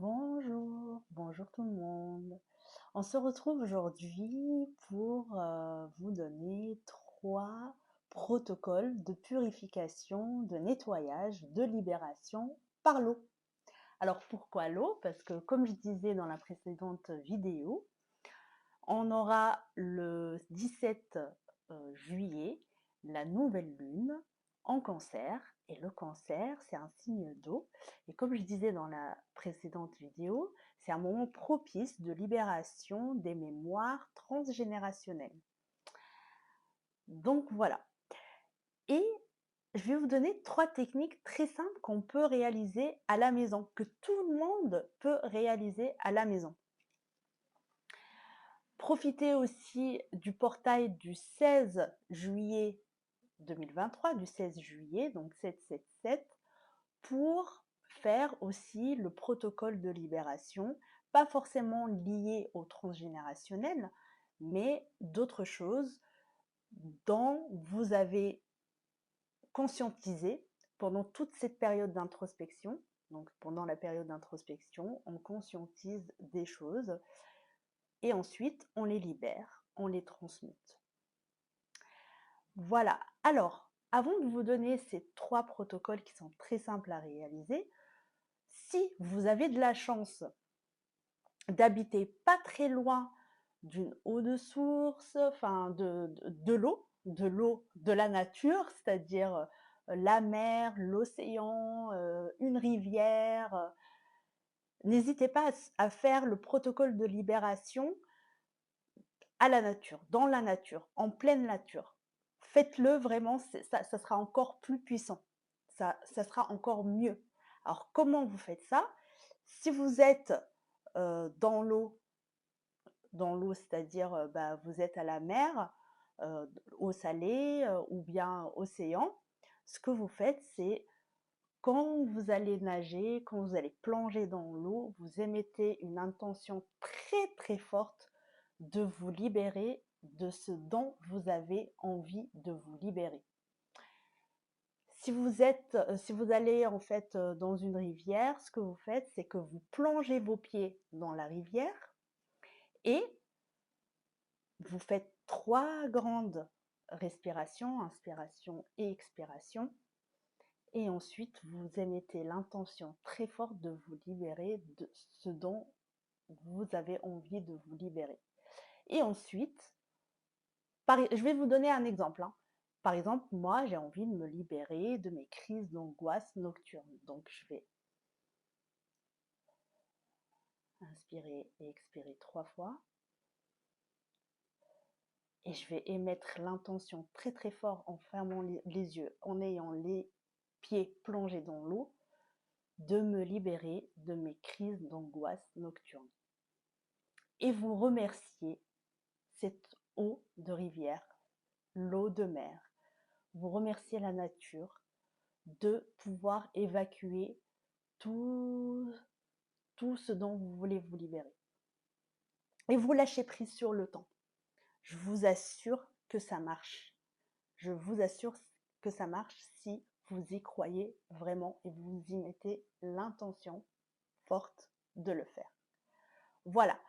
Bonjour, bonjour tout le monde. On se retrouve aujourd'hui pour vous donner 3 protocoles de purification, de nettoyage, de libération par l'eau. Alors pourquoi l'eau? Parce que comme je disais dans la précédente vidéo, on aura le 17 juillet la nouvelle lune en Cancer. Et le Cancer, c'est un signe d'eau. Et comme je disais dans la précédente vidéo, c'est un moment propice de libération des mémoires transgénérationnelles. Donc voilà. Et je vais vous donner 3 techniques très simples qu'on peut réaliser à la maison, que tout le monde peut réaliser à la maison. Profitez aussi du portail du 16 juillet 2023, du 16 juillet, donc 777, pour faire aussi le protocole de libération, pas forcément lié au transgénérationnel, mais d'autres choses dont vous avez conscientisé pendant toute cette période d'introspection. Donc pendant la période d'introspection, on conscientise des choses et ensuite on les libère, on les transmute. Voilà. Alors, avant de vous donner ces 3 protocoles qui sont très simples à réaliser, si vous avez de la chance d'habiter pas très loin d'une eau de source, enfin de l'eau, de la nature, c'est-à-dire la mer, l'océan, une rivière, n'hésitez pas à faire le protocole de libération à la nature, dans la nature, en pleine nature. Faites-le vraiment, ça sera encore plus puissant. Ça sera encore mieux. Alors, comment vous faites ça? Si vous êtes dans l'eau, c'est-à-dire vous êtes à la mer, eau salée ou bien océan, ce que vous faites, c'est quand vous allez nager, quand vous allez plonger dans l'eau, vous émettez une intention très très forte de vous libérer de ce dont vous avez envie de vous libérer. Si vous allez en fait dans une rivière, ce que vous faites, c'est que vous plongez vos pieds dans la rivière et vous faites 3 grandes respirations, inspiration et expiration. Et ensuite, vous émettez l'intention très forte de vous libérer de ce dont vous avez envie de vous libérer. Et ensuite, je vais vous donner un exemple. Par exemple, moi, j'ai envie de me libérer de mes crises d'angoisse nocturne. Donc, je vais inspirer et expirer 3 fois. Et je vais émettre l'intention très très fort en fermant les yeux, en ayant les pieds plongés dans l'eau, de me libérer de mes crises d'angoisse nocturne. Et vous remerciez cette eau de rivière, l'eau de mer. Vous remerciez la nature de pouvoir évacuer tout ce dont vous voulez vous libérer. Et vous lâchez prise sur le temps. Je vous assure que ça marche. Je vous assure que ça marche si vous y croyez vraiment et vous y mettez l'intention forte de le faire. Voilà.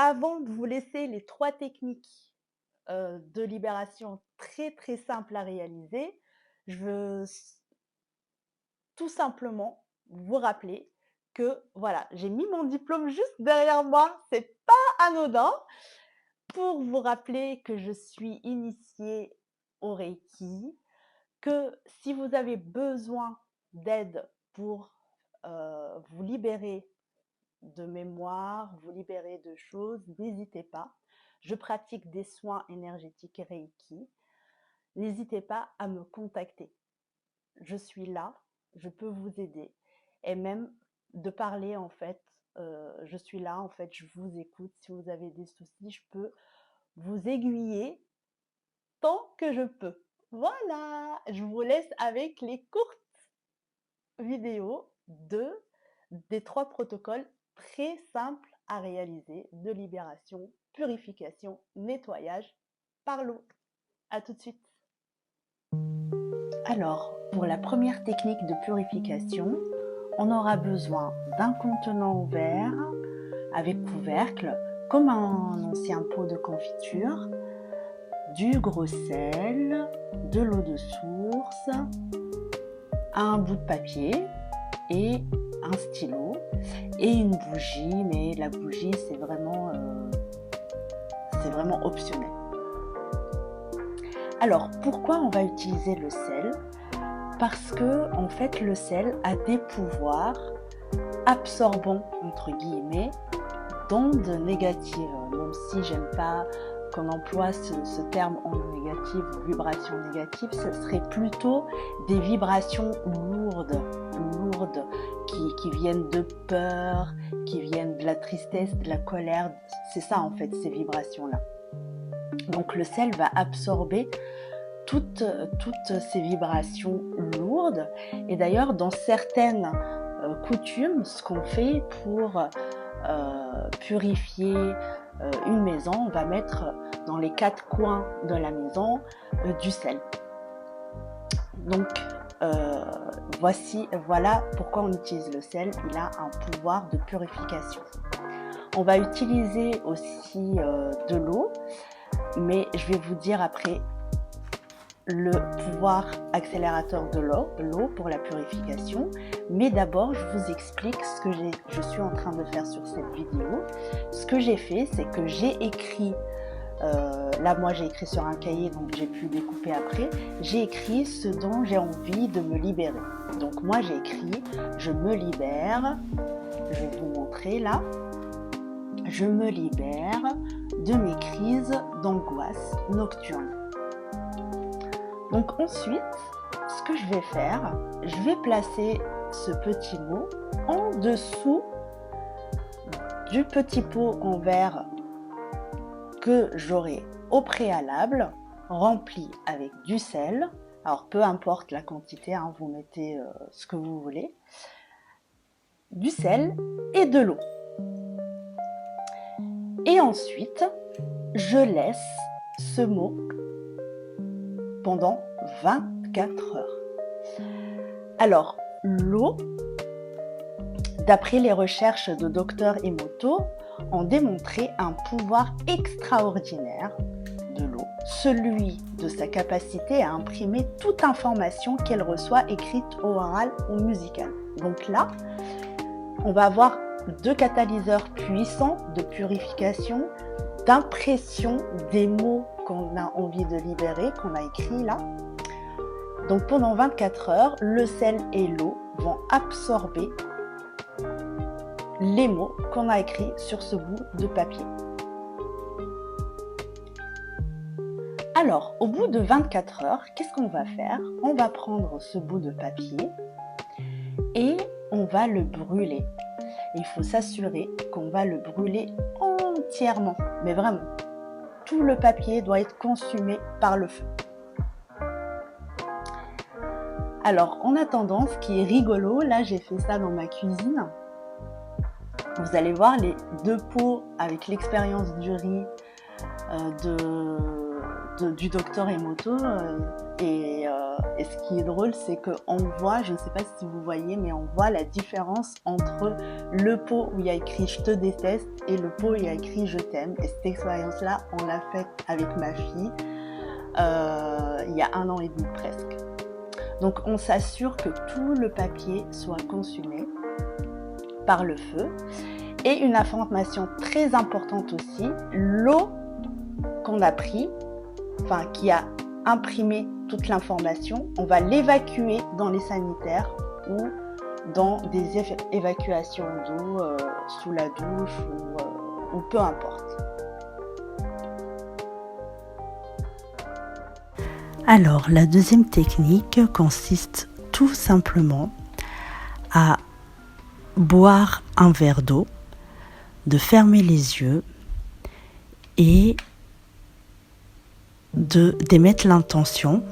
Avant de vous laisser les 3 techniques de libération très très simples à réaliser, je veux tout simplement vous rappeler que voilà, j'ai mis mon diplôme juste derrière moi, c'est pas anodin, pour vous rappeler que je suis initiée au Reiki, que si vous avez besoin d'aide pour vous libérer de mémoire, vous libérer de choses, n'hésitez pas. Je pratique des soins énergétiques Reiki. N'hésitez pas à me contacter. Je suis là, je peux vous aider. Et même de parler, en fait, je suis là, en fait, je vous écoute. Si vous avez des soucis, je peux vous aiguiller tant que je peux. Voilà, je vous laisse avec les courtes vidéos des 3 protocoles très simples à réaliser de libération, purification, nettoyage par l'eau. À tout de suite. Alors, pour la première technique de purification, on aura besoin d'un contenant ouvert avec couvercle, comme un ancien pot de confiture, du gros sel, de l'eau de source, un bout de papier et un stylo et une bougie, mais la bougie c'est vraiment optionnel. Alors pourquoi on va utiliser le sel? Parce que en fait le sel a des pouvoirs absorbants entre guillemets d'ondes négatives, même si j'aime pas qu'on emploie ce terme onde négative ou vibration négative, ce serait plutôt des vibrations lourdes qui viennent de peur, qui viennent de la tristesse, de la colère. C'est ça en fait ces vibrations-là. Donc le sel va absorber toutes ces vibrations lourdes. Et d'ailleurs dans certaines coutumes, ce qu'on fait pour purifier une maison, on va mettre dans les 4 coins de la maison du sel. Donc voilà pourquoi on utilise le sel. Il a un pouvoir de purification. On va utiliser aussi de l'eau, mais je vais vous dire après le pouvoir accélérateur de l'eau pour la purification. Mais d'abord, je vous explique ce que je suis en train de faire sur cette vidéo. Ce que j'ai fait, c'est que j'ai écrit, là moi j'ai écrit sur un cahier, donc j'ai pu découper après, j'ai écrit ce dont j'ai envie de me libérer. Donc moi j'ai écrit, je me libère, je vais vous montrer là, je me libère de mes crises d'angoisse nocturne. Donc ensuite, ce que je vais faire, je vais placer ce petit mot en dessous du petit pot en verre que j'aurai au préalable rempli avec du sel. Alors peu importe la quantité, hein, vous mettez ce que vous voulez. Du sel et de l'eau. Et ensuite, je laisse ce mot pendant 24 heures. Alors, l'eau, d'après les recherches de Dr Emoto, ont démontré un pouvoir extraordinaire de l'eau, celui de sa capacité à imprimer toute information qu'elle reçoit, écrite, orale ou musicale. Donc là, on va avoir 2 catalyseurs puissants de purification, d'impression des mots qu'on a envie de libérer, qu'on a écrit là. Donc pendant 24 heures, le sel et l'eau vont absorber les mots qu'on a écrits sur ce bout de papier. Alors, au bout de 24 heures, qu'est-ce qu'on va faire? On va prendre ce bout de papier et on va le brûler. Il faut s'assurer qu'on va le brûler entièrement, mais vraiment. Tout le papier doit être consumé par le feu. Alors, en attendant, ce qui est rigolo, là j'ai fait ça dans ma cuisine. Vous allez voir les 2 pots avec l'expérience du riz du docteur Emoto. Et ce qui est drôle, c'est qu'on voit, je ne sais pas si vous voyez, mais on voit la différence entre le pot où il y a écrit « Je te déteste » et le pot où il y a écrit « Je t'aime ». Et cette expérience-là, on l'a faite avec ma fille il y a 1 an et demi presque. Donc on s'assure que tout le papier soit consumé par le feu. Et une information très importante aussi, l'eau qu'on a pris, enfin qui a imprimé toute l'information, on va l'évacuer dans les sanitaires ou dans des évacuations d'eau sous la douche ou peu importe. Alors, la deuxième technique consiste tout simplement à boire un verre d'eau, de fermer les yeux et d'émettre l'intention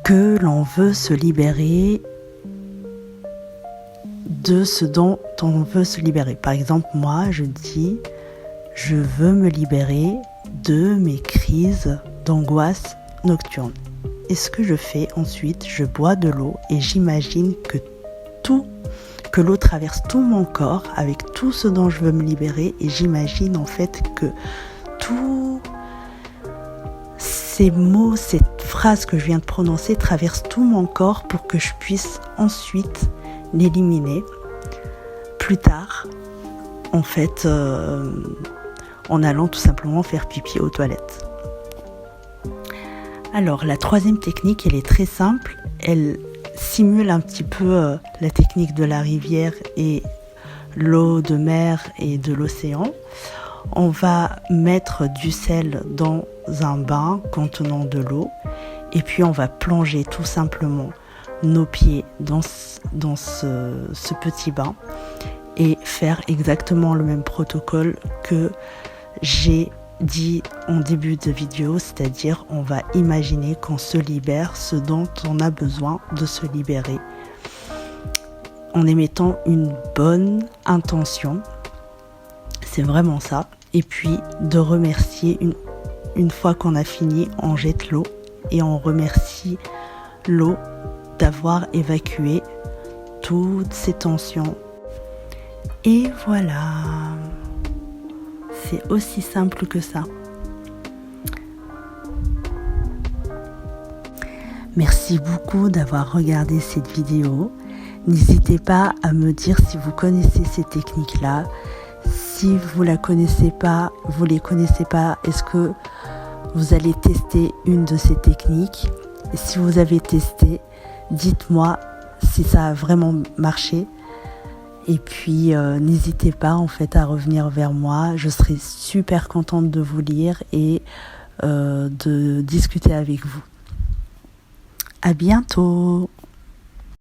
que l'on veut se libérer de ce dont on veut se libérer. Par exemple, moi, je dis « Je veux me libérer de mes crises d'angoisse nocturne ». Et ce que je fais ensuite, je bois de l'eau et j'imagine que l'eau traverse tout mon corps avec tout ce dont je veux me libérer, et j'imagine en fait que tous ces mots, cette phrase que je viens de prononcer traverse tout mon corps pour que je puisse ensuite l'éliminer plus tard, en fait, en allant tout simplement faire pipi aux toilettes. Alors la troisième technique, elle est très simple, elle simule un petit peu la technique de la rivière et l'eau de mer et de l'océan. On va mettre du sel dans un bain contenant de l'eau et puis on va plonger tout simplement nos pieds dans ce petit bain et faire exactement le même protocole que j'ai dit en début de vidéo, c'est-à-dire on va imaginer qu'on se libère ce dont on a besoin de se libérer en émettant une bonne intention, c'est vraiment ça, et puis de remercier une fois qu'on a fini, on jette l'eau et on remercie l'eau d'avoir évacué toutes ces tensions. Et voilà, c'est aussi simple que ça. Merci beaucoup d'avoir regardé cette vidéo. N'hésitez pas à me dire si vous connaissez ces techniques-là. Si vous la connaissez pas, vous les connaissez pas, est-ce que vous allez tester une de ces techniques? Et si vous avez testé, dites-moi si ça a vraiment marché. Et puis n'hésitez pas en fait à revenir vers moi. Je serai super contente de vous lire et de discuter avec vous. À bientôt.